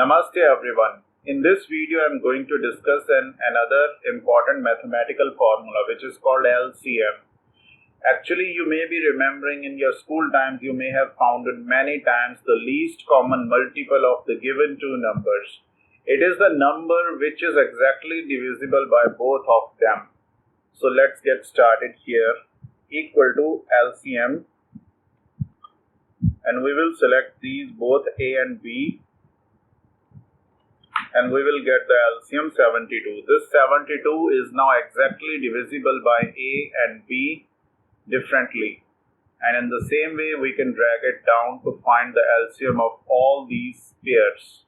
Namaste everyone. In this video I am going to discuss another important mathematical formula which is called L.C.M. Actually, you may be remembering in your school times you may have found it many times the least common multiple of the given two numbers. It is the number which is exactly divisible by both of them. So let's get started here. Equal to L.C.M. and we will select these both A and B. And we will get the LCM 72. This 72 is now exactly divisible by A and B differently. And in the same way, we can drag it down to find the LCM of all these pairs.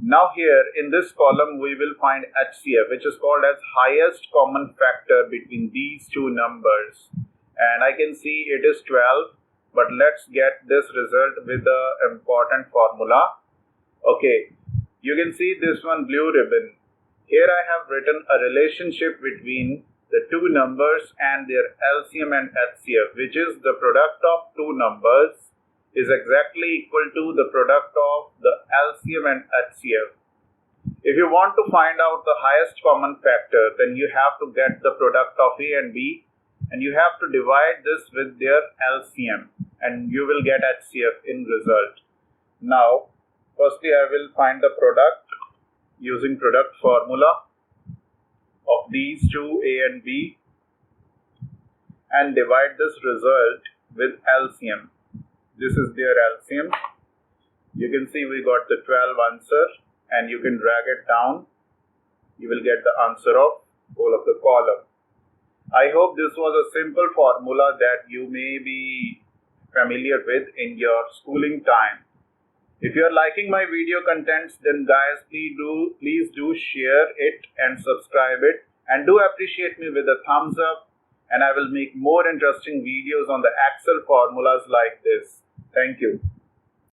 Now here in this column, we will find HCF, which is called as highest common factor between these two numbers. And I can see it is 12, but let's get this result with the important formula. Okay. You can see this one blue ribbon. Here I have written a relationship between the two numbers and their LCM and HCF, which is the product of two numbers is exactly equal to the product of the LCM and HCF. If you want to find out the highest common factor, then you have to get the product of A and B and you have to divide this with their LCM and you will get HCF in result. Now, firstly, I will find the product using product formula of these two A and B and divide this result with LCM. This is their LCM. You can see we got the 12 answer and you can drag it down. You will get the answer of whole of the column. I hope this was a simple formula that you may be familiar with in your schooling time. If you are liking my video contents, then guys, please do share it and subscribe it, and do appreciate me with a thumbs up, and I will make more interesting videos on the Excel formulas like this. Thank you.